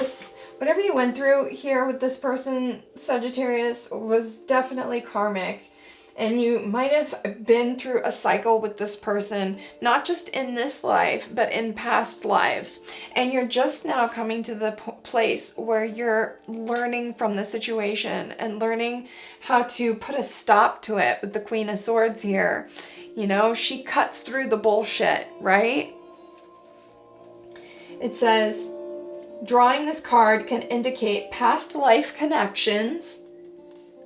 whatever you went through here with this person, Sagittarius, was definitely karmic. And you might have been through a cycle with this person, not just in this life, but in past lives. And you're just now coming to the place where you're learning from the situation and learning how to put a stop to it with the Queen of Swords here. You know, she cuts through the bullshit, right? It says, drawing this card can indicate past life connections,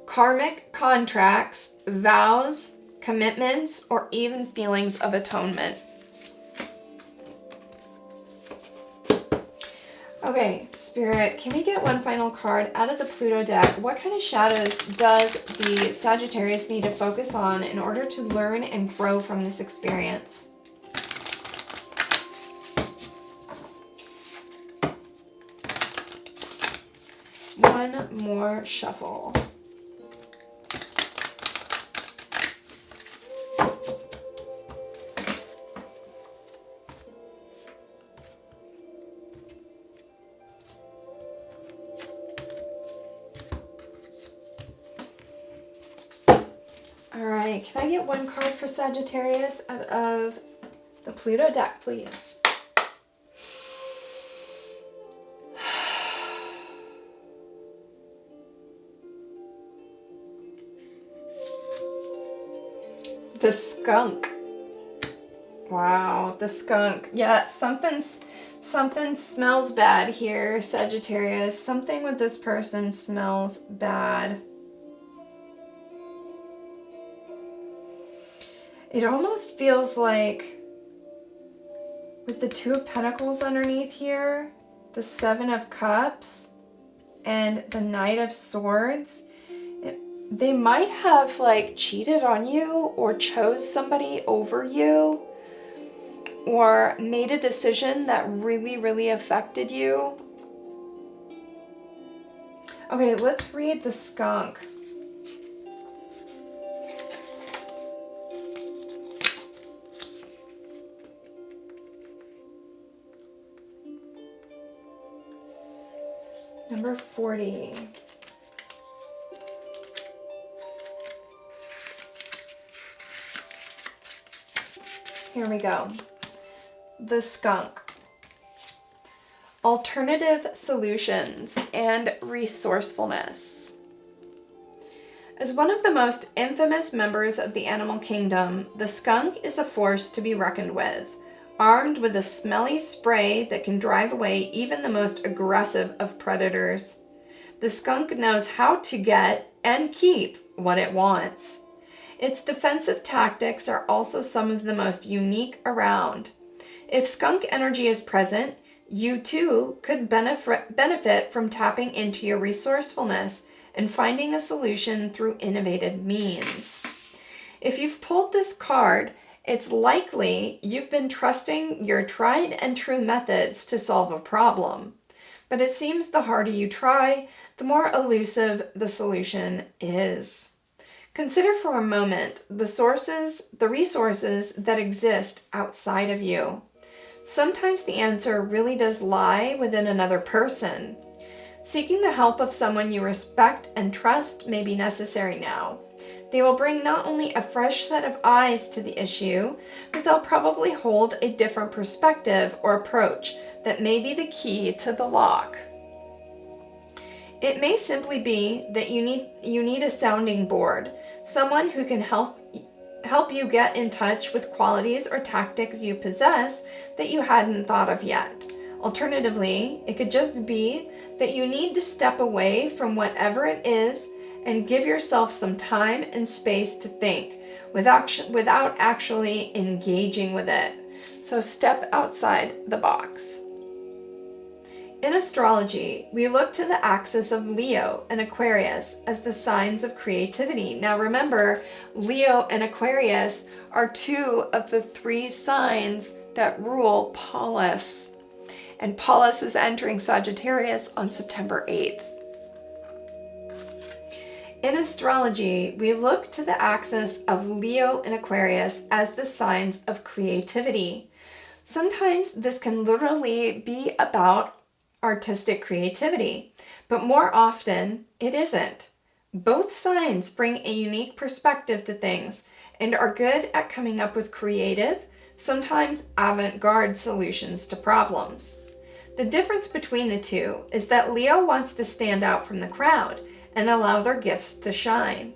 karmic contracts, vows, commitments, or even feelings of atonement. Okay, Spirit, can we get one final card out of the Pluto deck? What kind of shadows does the Sagittarius need to focus on in order to learn and grow from this experience? One more shuffle. Alright, can I get one card for Sagittarius out of the Pluto deck, please? The skunk. Wow, the skunk. Yeah, something smells bad here, Sagittarius. Something with this person smells bad. It almost feels like, with the Two of Pentacles underneath here, the Seven of Cups, and the Knight of Swords, they might have like cheated on you or chose somebody over you or made a decision that really, really affected you. Okay, let's read the skunk. Number 40. Here we go. The skunk. Alternative solutions and resourcefulness. As one of the most infamous members of the animal kingdom, the skunk is a force to be reckoned with, armed with a smelly spray that can drive away even the most aggressive of predators. The skunk knows how to get and keep what it wants. Its defensive tactics are also some of the most unique around. If skunk energy is present, you too could benefit from tapping into your resourcefulness and finding a solution through innovative means. If you've pulled this card, it's likely you've been trusting your tried and true methods to solve a problem. But it seems the harder you try, the more elusive the solution is. Consider for a moment the resources that exist outside of you. Sometimes the answer really does lie within another person. Seeking the help of someone you respect and trust may be necessary now. They will bring not only a fresh set of eyes to the issue, but they'll probably hold a different perspective or approach that may be the key to the lock. It may simply be that you need a sounding board, someone who can help you get in touch with qualities or tactics you possess that you hadn't thought of yet. Alternatively, it could just be that you need to step away from whatever it is and give yourself some time and space to think without actually engaging with it. So step outside the box. In astrology, we look to the axis of Leo and Aquarius as the signs of creativity. Now remember, Leo and Aquarius are two of the three signs that rule Pallas. And Pallas is entering Sagittarius on September 8th. In astrology, we look to the axis of Leo and Aquarius as the signs of creativity. Sometimes this can literally be about artistic creativity, but more often it isn't. Both signs bring a unique perspective to things and are good at coming up with creative, sometimes avant-garde solutions to problems. The difference between the two is that Leo wants to stand out from the crowd and allow their gifts to shine,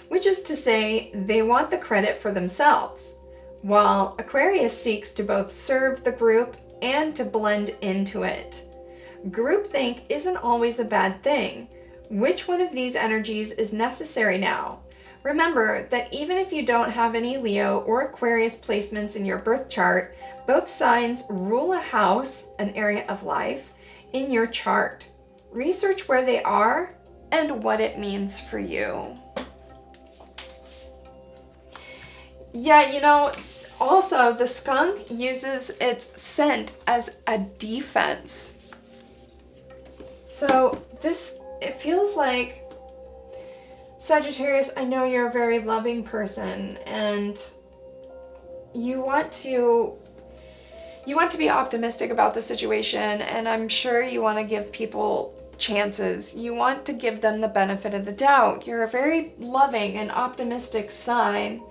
which is to say they want the credit for themselves, while Aquarius seeks to both serve the group and to blend into it. Groupthink isn't always a bad thing. Which one of these energies is necessary now? Remember that even if you don't have any Leo or Aquarius placements in your birth chart, both signs rule a house, an area of life, in your chart. Research where they are and what it means for you. Yeah, also the skunk uses its scent as a defense. So it feels like, Sagittarius, I know you're a very loving person and you want to be optimistic about the situation, and I'm sure you want to give people chances. You want to give them the benefit of the doubt. You're a very loving and optimistic sign.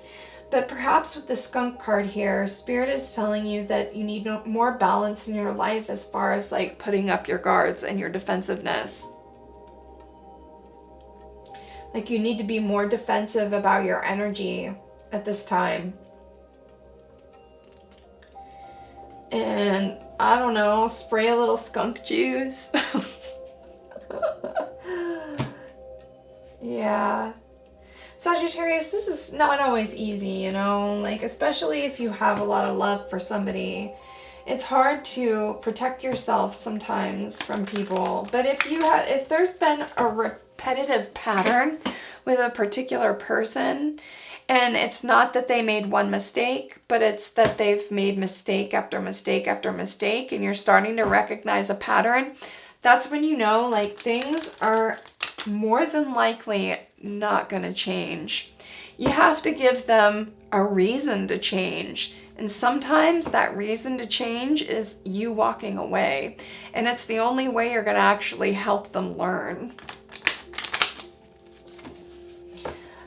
But perhaps with the skunk card here, Spirit is telling you that you need more balance in your life as far as like putting up your guards and your defensiveness. Like you need to be more defensive about your energy at this time. And I don't know, spray a little skunk juice. Yeah. Sagittarius, this is not always easy, like especially if you have a lot of love for somebody. It's hard to protect yourself sometimes from people. But if there's been a repetitive pattern with a particular person, and it's not that they made one mistake, but it's that they've made mistake after mistake after mistake, and you're starting to recognize a pattern, that's when you know like things are more than likely not going to change. You have to give them a reason to change. And sometimes that reason to change is you walking away. And it's the only way you're going to actually help them learn.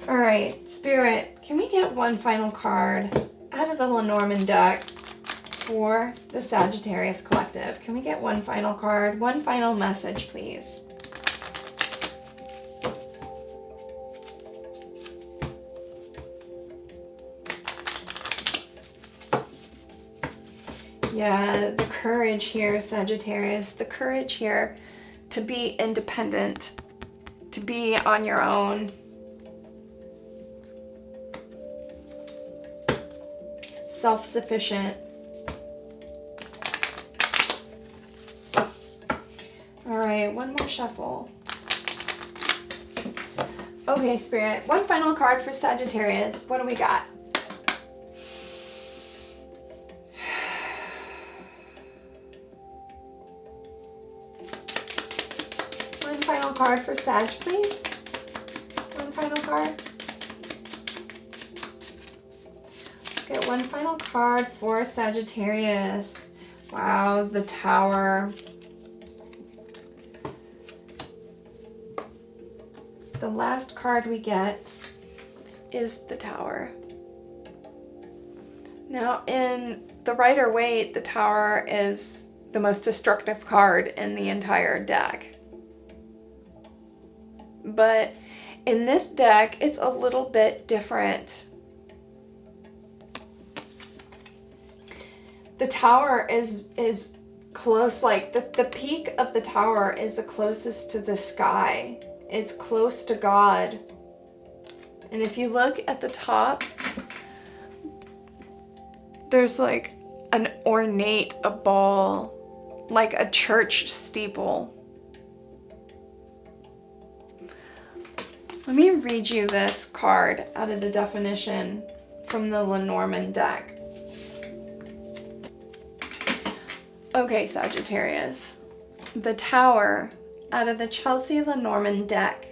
All right, Spirit, can we get one final card out of the Lenormand deck for the Sagittarius Collective. Can we get one final card? One final message, please. Yeah, the courage here, Sagittarius. The courage here to be independent, to be on your own. Self-sufficient. All right, one more shuffle. Okay, Spirit, one final card for Sagittarius. What do we got? One final card for Sag, please. One final card. Let's get one final card for Sagittarius. Wow, the Tower. The last card we get is the Tower. Now, in the Rider-Waite, the Tower is the most destructive card in the entire deck. But in this deck, it's a little bit different. The Tower is close, like the peak of the Tower is the closest to the sky. It's close to God. And if you look at the top, there's like an ornate ball, like a church steeple. Let me read you this card out of the definition from the Lenormand deck. Okay, Sagittarius. The Tower out of the Chelsea Lenormand deck.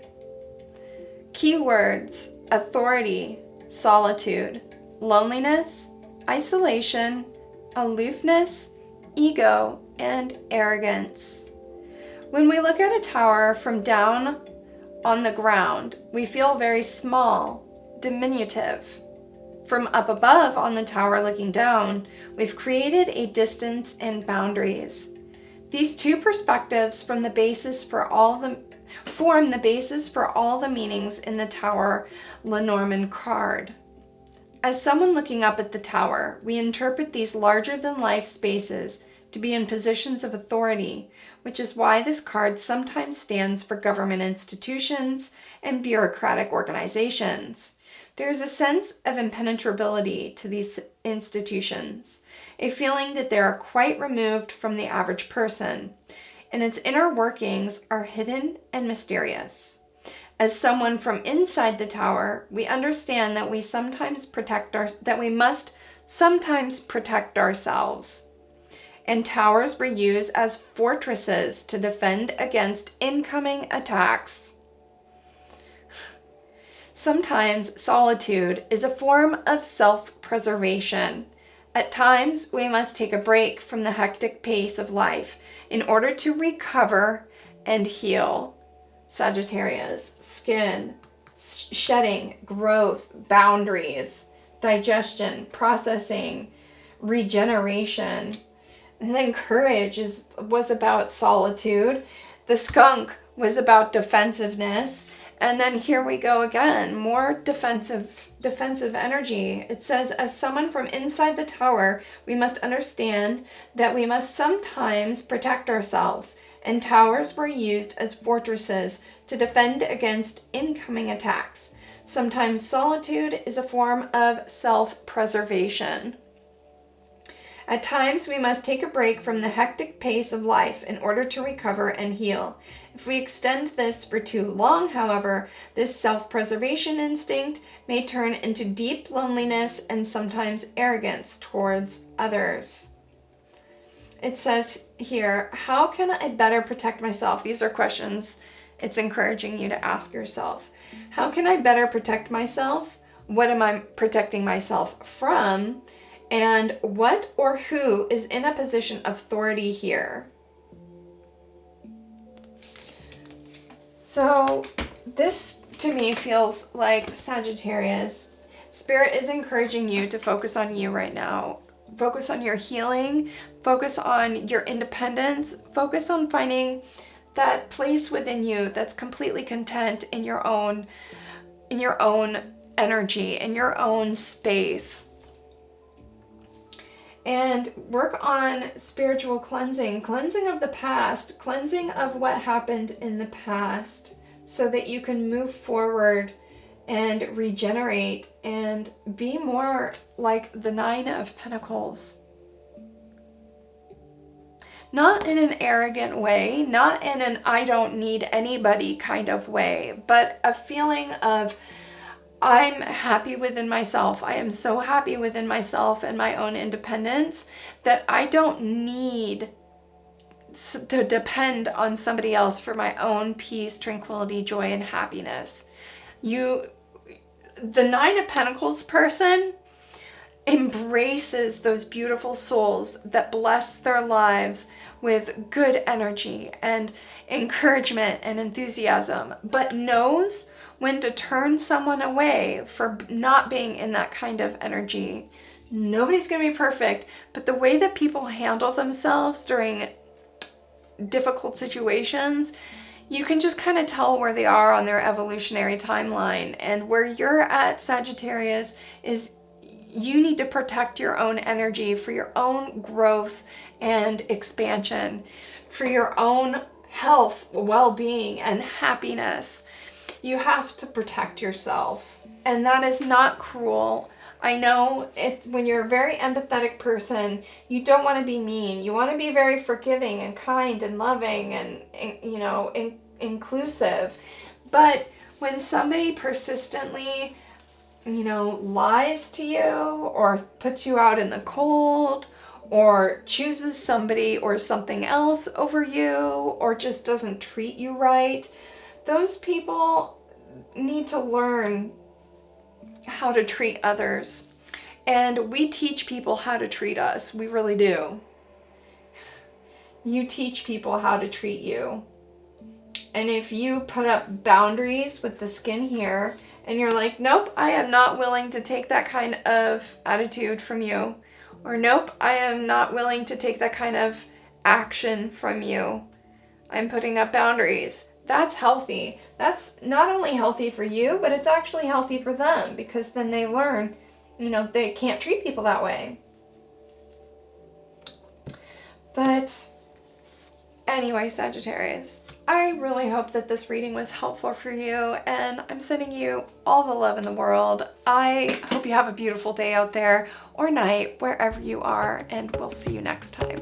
Keywords: authority, solitude, loneliness, isolation, aloofness, ego, and arrogance. When we look at a tower from down on the ground, we feel very small, diminutive. From up above on the tower looking down, we've created a distance and boundaries. These two perspectives form the basis for all the meanings in the Tower Lenormand card. As someone looking up at the tower, we interpret these larger-than-life spaces to be in positions of authority, which is why this card sometimes stands for government institutions and bureaucratic organizations. There is a sense of impenetrability to these institutions, a feeling that they are quite removed from the average person, and its inner workings are hidden and mysterious. As someone from inside the tower, we understand that we must sometimes protect ourselves. And towers were used as fortresses to defend against incoming attacks. Sometimes solitude is a form of self-preservation. At times, we must take a break from the hectic pace of life in order to recover and heal. Sagittarius, skin, shedding, growth, boundaries, digestion, processing, regeneration. And then courage was about solitude. The skunk was about defensiveness. And then here we go again, more defensive energy. It says, as someone from inside the tower, we must understand that we must sometimes protect ourselves. And towers were used as fortresses to defend against incoming attacks. Sometimes solitude is a form of self-preservation. At times, we must take a break from the hectic pace of life in order to recover and heal. If we extend this for too long, however, this self-preservation instinct may turn into deep loneliness and sometimes arrogance towards others. It says here, how can I better protect myself? These are questions it's encouraging you to ask yourself. How can I better protect myself? What am I protecting myself from? And what or who is in a position of authority here? So this to me feels like Sagittarius. Spirit is encouraging you to focus on you right now. Focus on your healing, focus on your independence, focus on finding that place within you that's completely content in your own energy, in your own space. And work on spiritual cleansing of the past, cleansing of what happened in the past, so that you can move forward and regenerate and be more like the Nine of Pentacles. Not in an arrogant way, not in an I don't need anybody kind of way, but a feeling of I'm happy within myself. I am so happy within myself and my own independence that I don't need to depend on somebody else for my own peace, tranquility, joy, and happiness. The Nine of Pentacles person embraces those beautiful souls that bless their lives with good energy and encouragement and enthusiasm, but knows when to turn someone away for not being in that kind of energy. Nobody's going to be perfect, but the way that people handle themselves during difficult situations, you can just kind of tell where they are on their evolutionary timeline. And where you're at, Sagittarius, is you need to protect your own energy for your own growth and expansion, for your own health, well-being, and happiness. You have to protect yourself. And that is not cruel. I know when you're a very empathetic person, you don't want to be mean. You want to be very forgiving and kind and loving and inclusive. But when somebody persistently, lies to you or puts you out in the cold or chooses somebody or something else over you or just doesn't treat you right, those people need to learn how to treat others. And we teach people how to treat us. We really do. You teach people how to treat you. And if you put up boundaries with the skin here and you're like, nope, I am not willing to take that kind of attitude from you, or nope, I am not willing to take that kind of action from you, I'm putting up boundaries. That's healthy. That's not only healthy for you, but it's actually healthy for them, because then they learn, they can't treat people that way. But anyway, Sagittarius, I really hope that this reading was helpful for you, and I'm sending you all the love in the world. I hope you have a beautiful day out there or night, wherever you are, and we'll see you next time.